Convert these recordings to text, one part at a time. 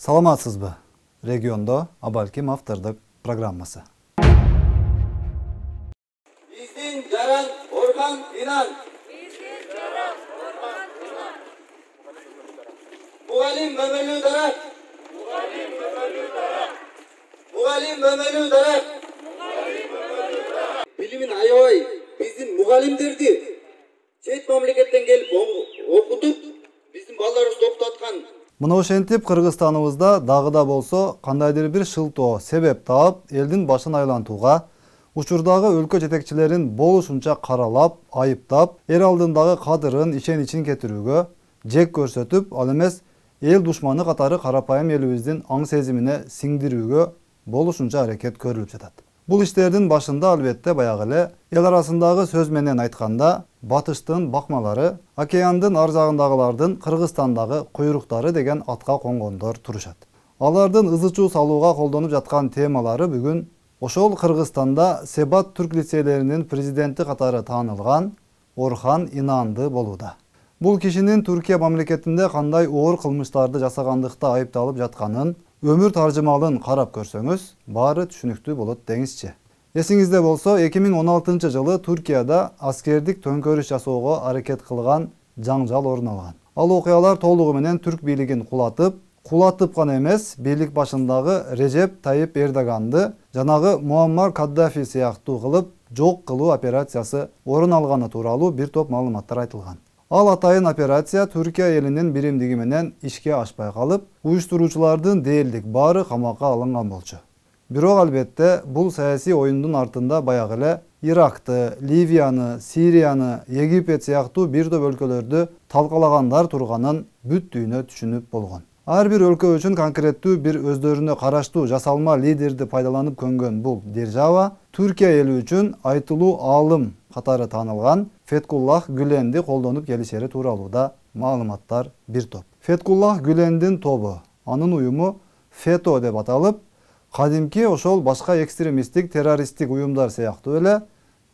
Саламатсызбы? Региондо Абалким автордук программасы. Биздин жаран Орхан Инан. Мугалим Мөмөлүү Дарак. Мугалим Мөмөлүү Дарак. Билимин аябай биздин мугалимдерди чет мамлекеттен келип окутуп, биздин балдарыбызды окутаткан. Мына ошентип Кыргызстаныбызда дагы да болсо кандайдыр бир шылтоо себеп таап, элдин башын айлантууга, учурдагы өлкө жетекчилерин болушунча каралап, айыптап, эл алдындагы кадырын, ишеничин кетирүүгө, жек көрсөтүп, ал эмес эл душманы катары карапайым элибиздин аң сезимине сиңдирүүгө болушунча аракет көрүлүп жатат. Бул иштердин башында албетте баягы эле эл арасындагы сөз менен айтканда батыштын бакмалары, океандын ар жагындагылардын Кыргызстандагы куйруктары деген атка конгондор турушат. Алардын ызы чуу салууга колдонуп жаткан темалары бүгүн ошол Кыргызстанда Себат түрк лицейлеринин президенти катары таанылган Орхан Инанды болууда. Бул кишинин Түркия мамлекетинде кандай оор кылмыштарды жасагандыкта айыпталып жатканын, өмүр таржымалын карап көрсөңүз, баары түшүнүктүү болот деңизчи. Эсиңизде болсо, 2016 жылы Түркияда аскердик төңкөрүш жасоого аракет кылган жаңжал орун алган. Ал окуялар толугу менен түрк бийлигин кулатып гана эмес, бийлик башындагы Режеп Тайип Эрдоганды жанагы Муаммар Каддафи сыяктуу кылып жок кылуу операциясы орун алганы тууралуу бир топ маалыматтар айтылган. Ал атайын операция Түркия элинин биримдиги менен ишке ашпай калып, уюштуруучулардын дээрлик баары камакка алынган болчу. Бирок албетте бул саясий оюндун артында баягы эле Иракты, Ливияны, Сирияны, Египет сыяктуу бир топ өлкөлөрдү талкалагандар турганын бүттүүнө түшүнүп болгон. Ар бир өлкө үчүн конкреттүү бир өздөрүнө караштуу жасалма лидерди пайдаланып көнгөн бул держава Түркия эли үчүн айтылуу аалым катары таанылган Феткуллах Гүленди колдонуп келишери тууралууда маалыматтар бир топ. Феткуллах Гүлендин тобу, анын уюму ФЕТО деп аталып, кадимки ошол башка экстремисттик террористтик уюмдар сыяктуу эле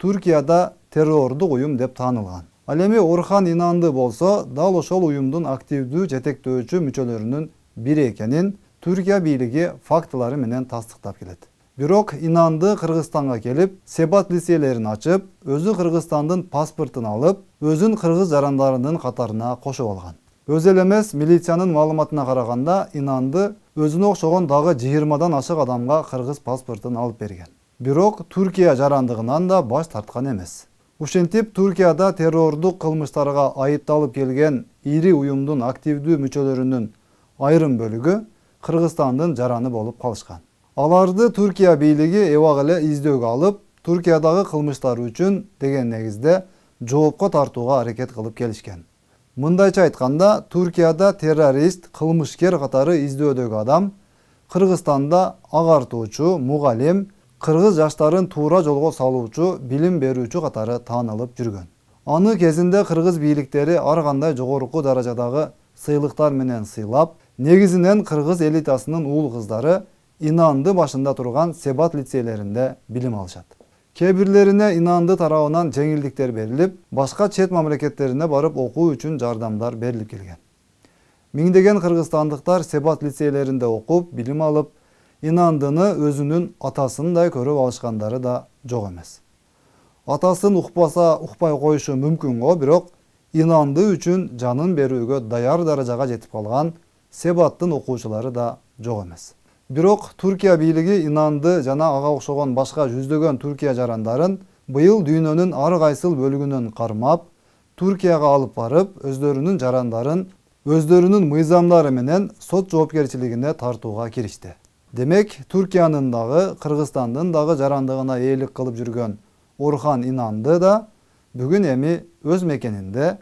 Түркияда террордук уюм деп таанылган. Ал эми Орхан Инанды болсо, дал ошол уюмдун активдүү жетектөөчү мүчөлөрүнүн бири экенин Түркия бийлиги фактылары менен тастыктап келет. Бирок Инанды Кыргызстанга келип, Себат лицейлерин ачып, өзү Кыргызстандын паспортун алып, өзүн кыргыз жарандарынын катарына кошуп алган. Өзү эле эмес, милициянын маалыматына караганда, Инанды өзүнө окшогон дагы 20дан ашык адамга кыргыз паспортун алып берген. Бирок Түркия жарандыгынан да баш тарткан эмес. Ушинтип Түркияда террордук кылмыштарга айыпталып келген ири уюмдун активдүү мүчөлөрүнүн айрым бөлүгү Кыргызстандын жараны болуп калышкан. Аларды Түркия бийлиги эбак эле издөөгө алып, Түркиядагы кылмыштары үчүн деген негизде жоопко тартууга аракет кылып келишкен. Мындайча айтканда, Түркияда террорист, кылмышкер катары издөөдөгү адам Кыргызстанда агартуучу, мугалим, кыргыз жаштарын туура жолго салуучу, билим берүүчү катары таанылып жүргөн. Аны кезинде кыргыз бийликтери ар кандай жогорку даражадагы сыйлыктар менен сыйлап, негизинен кыргыз элитасынын уул кыздары Инанды башында турган Себат лицейлеринде билим алышат. Кээ-бирлерине Инанды тарабынан жеңилдиктер берилип, башка чет мамлекеттерине барып окуу үчүн жардамдар берилип келген. Миңдеген кыргызстандыктар Себат лицейлеринде окуп, билим алып, Инандыны өзүнүн атасындай көрүп алышкандары да жок эмес. Атасын укпаса, укпай коюшу мүмкүн го, бирок Инанды үчүн жанын берүүгө даяр даражага жетип калган Себаттын окуучулары да жок эмес. Бирок Түркия бийлиги Инанды жана ага окшогон башка жүздөгөн Түркия жарандарын быйыл дүйнөнүн ар кайсыл бөлүгүнөн кармап, Түркияга алып барып, өздөрүнүн жарандарын өздөрүнүн мыйзамдары менен сот жоопкерчилигине тартууга киришти. Демек, Түркиянын дагы, Кыргызстандын дагы жарандыгына ээлик кылып жүргөн Орхан Инанды да бүгүн эми өз мекенинде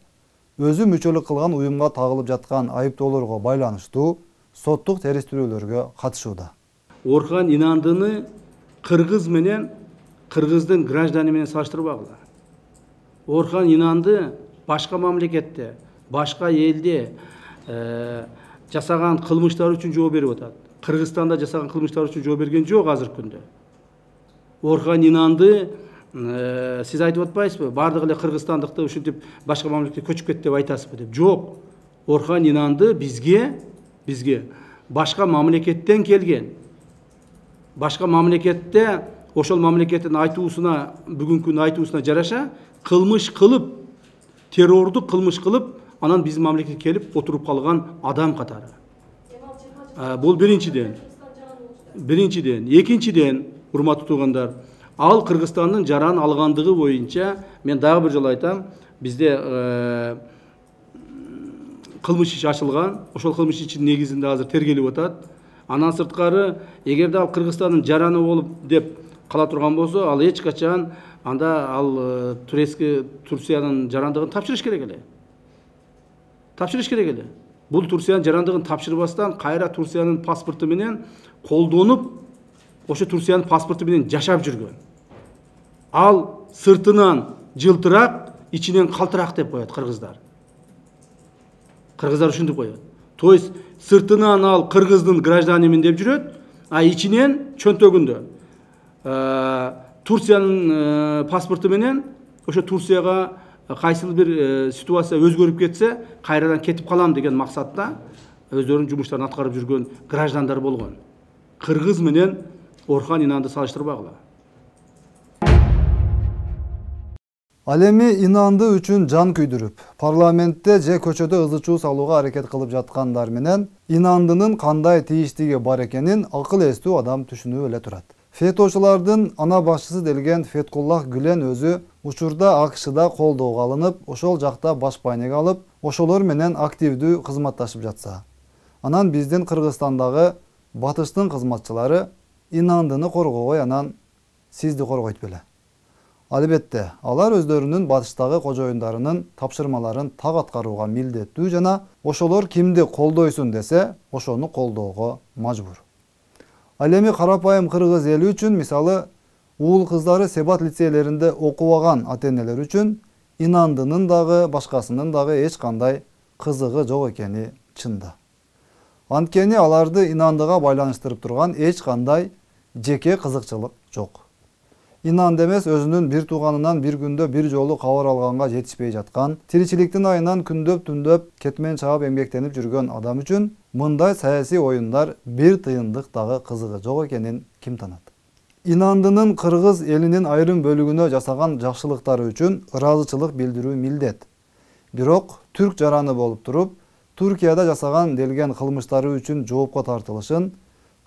өзү мүчөлүк кылган уюмга тагылып жаткан айыптоолорго байланыштуу соттук териштирүүлөргө катышууда. Орхан Инандыны кыргыз менен кыргыздын гражданы менен салыштырбагыла. Орхан Инанды башка мамлекетте, башка элде жасаган кылмыштар үчүн жооп берип атат. Кыргызстанда жасаган кылмыштар үчүн жооп берген жок азыркы күндө. Орхан Инанды сиз айтып атпайсызбы? Бардыгы эле кыргызстандыкты ушинтип башка мамлекетке көчүп кетти деп айтасызбы деп. Жок. Орхан Инанды бизге başka mamleketten kelген. Başka mamlekette oşol mamleketin aytuusuna, bugünkü aytuusuna jaraşa kılmış kılıp, terördük kılmış kılıp, anan bizim mamleketke kelip oturup kalgan adam katары. Бұл биринчиден. Экинчиден, урматтуу туугандар, ал Кыргызстандын жаран алгандыгы боюнча мен дагы бир жолу айтам, бизде кылмыш иш ачылган, ошол кылмыш иштин негизинде азыр тергелип атат. Анан сырткары, эгерде ал Кыргызстандын жараны болуп деп кала турган болсо, ал эч качан анда ал Турциянын жарандыгын тапшырыш керек эле. Тапшырыш керек эле. Бул Турциянын жарандыгын тапшырбастан кайра Турциянын паспорту менен колдонуп, ошо Турциянын паспорту менен жашап жүргөн. Ал сыртынан жылтырак, ичинен калтырак деп коет кыргыздар. Кыргыздар ушинтип коет. То есть сыртынан ал кыргыздын гражданимин деп жүрөт, а ичинен чөнтөгүндө Турциянын паспорту менен ошо Турцияга кайсыл бир ситуация өзгөрүп кетсе, кайрадан кетип калам деген максатта өздөрүнүн жумуштарын аткарып жүргөн граждандар болгон. Кыргыз менен Орхон Инанды салыштырбагыла. Ал эми Инанды үчүн жан күйдүрүп, парламентте же көчөдө ызы чуу салууга аракет кылып жаткандар менен Инандынын кандай тийиштиги бар экенин акыл эстүү адам түшүнүп эле турат. Фетошулардын ана башчысы делген Феткуллах Гүлен өзү учурда АКШда колдоого алынып, ошол жакта баш байнеге алып, ошолор менен активдүү кызматташып жатса. Анан биздин Кыргызстандагы батыштын кызматчылары Инандыны коргобой, анан сизди коргойт беле. Албетте, алар өздөрүнүн батыштагы кожоюндарынын тапшырмаларын так аткарууга милдеттүү жана ошолор кимди колдойсун десе, ошону колдоого мажбур. Ал эми карапайым кыргыз эли үчүн, мисалы, уул кыздары себат лицейлеринде окубаган ата-энелер үчүн Инандынын дагы, башкасынын дагы эч кандай кызыгы жок экени чында. Анткени аларды Инандыга байланыштырып турган эч кандай жеке кызыкчылык жок. Инанды эмес өзүнүн бир тууганынан бир күндө бир жолу кабар алганга жетишпей жаткан, тиричиликтин айынан күндөп-түндөп кетмен чаап эмгектенип жүргөн адам үчүн мындай саясий оюндар бир тыйындык дагы кызыгы жок экенин ким танат? Инандынын кыргыз элинин айрым бөлүгүнө жасаган жакшылыктары үчүн ыраазычылык билдирүү милдет. Бирок түрк жараны болуп туруп, Туркияда жасаган делген кылмыштары үчүн жоопко тартылышын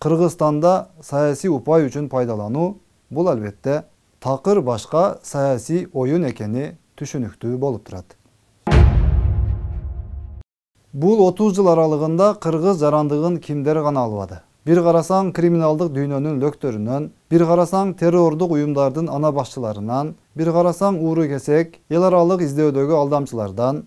Кыргызстанда саясий упай үчүн пайдалануу, бул албетте такыр башка саясий оюн экени түшүнүктүү болуп турат. Бул 30 жыл аралыгында кыргыз жарандыгын кимдер гана албады. Бир карасаң криминалдык дүйнөнүн лөктөрүнөн, бир карасаң террордук уюмдардын ана башчыларынан, бир карасаң ууру кесек, эл аралык издөөдөгү алдамчылардан,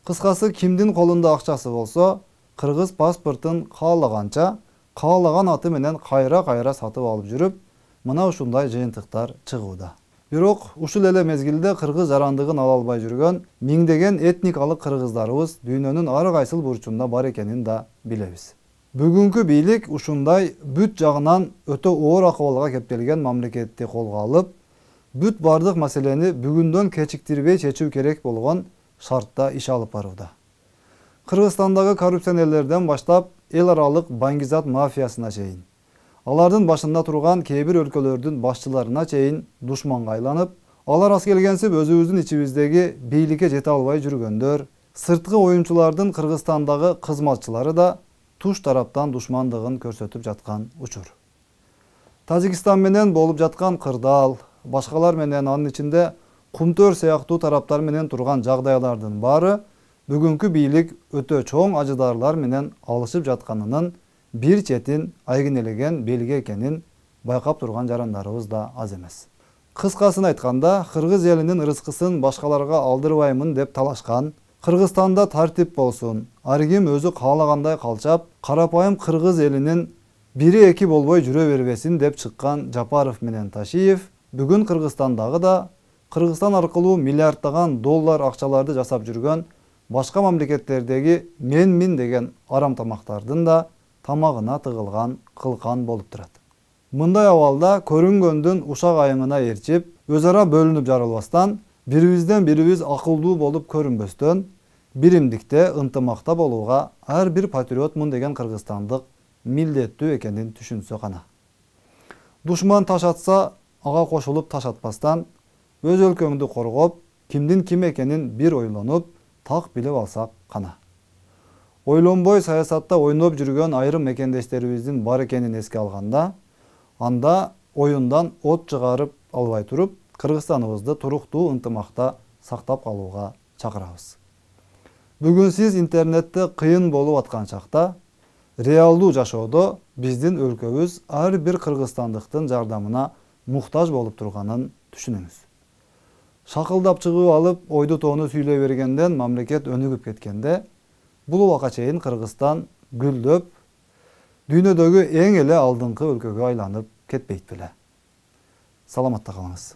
кыскасы кимдин колунда акчасы болсо, кыргыз паспортун каалаганча, каалаган аты менен кайра-кайра сатып алып жүрүп, мына ушундай жыйынтыктар чыгууда. Бирок ушул эле мезгилде кыргыз жарандыгын ала албай жүргөн миңдеген этникалык кыргыздарыбыз дүйнөнүн ар кайсыл бурчунда бар экенин да билебиз. Бүгүнкү бийлик ушундай бүт жагынан өтө оор акыбалга кептелген мамлекетти колго алып, бүт бардык маселени бүгүндөн кечиктирбей чечүү керек болгон шартта иш алып барууда. Кыргызстандагы коррупционерлерден баштап эл аралык баңгизат мафиясына чейин, алардын башында турган кээ бир өлкөлөрдүн башчыларына чейин душманга айланып, алар аз келгенсип өзүбүздүн ичибиздеги бийликке жете албай жүргөндөр, сырткы оюнчулардын Кыргызстандагы кызматчылары да туш тараптан душмандыгын көрсөтүп жаткан учур. Тажикстан менен болуп жаткан кырдаал, башкалар менен анын ичинде Кумтөр сыяктуу тараптар менен турган жагдайлардын баары бүгүнкү бийлик өтө чоң ажыдарлар менен алышып жатканынын бир четин айгинелеген белги экенин байкап турган жарандарыбыз да аз эмес. Кыскасын айтканда, кыргыз элинин ырыскысын башкаларга алдырбаймын деп талашкан, Кыргызстанда тартип болсун, ар ким өзү каалагандай калчап, карапайым кыргыз элинин бири эки болбой жүрө бербесин деп чыккан Жапаров менен Ташиев бүгүн Кыргызстандагы да Кыргызстан аркылуу миллиарддаган доллар акчаларды жасап жүргөн башка мамлекеттердеги мен деген арам тамактардын да тамагына тыгылган кылкан болуп турат. Мындай абалда көрүнгөндүн ушак айыңына ээрчип, өз ара бөлүнүп жарылбастан, бирибизден бирибиз акылдуу болуп көрүнбөстөн, биримдикте ынтымакта болууга ар бир патриотмун деген кыргызстандык милдеттүү экенин түшүнсө гана. Душман таш атса, ага кошулуп таш атпастан, өз өлкөңдү коргоп, кимдин ким экенин бир ойлонуп, так билип алсак гана. Ойлонбой саясатта ойноп жүргөн айрым мекендештерибиздин бар экенин эске алганда, анда оюндан от чыгарып албай туруп, Кыргызстаныбызды туруктуу ынтымакта сактап калууга чакырабыз. Бүгүн сиз интернетте кыйын болуп аткан чакта, реалдуу жашоодо биздин өлкөбүз ар бир кыргызстандыктын жардамына муктаж болуп турганын түшүнүңүз. Шакылдап чыгып алып, ойду тоону сүйлөй бергенден мамлекет өнүгүп кеткенде, бул убакка чейин Кыргызстан гүлдөп, дүйнөдөгү эң эле алдыңкы өлкөгө айланып кетпейт беле. Саламатта калыңыз.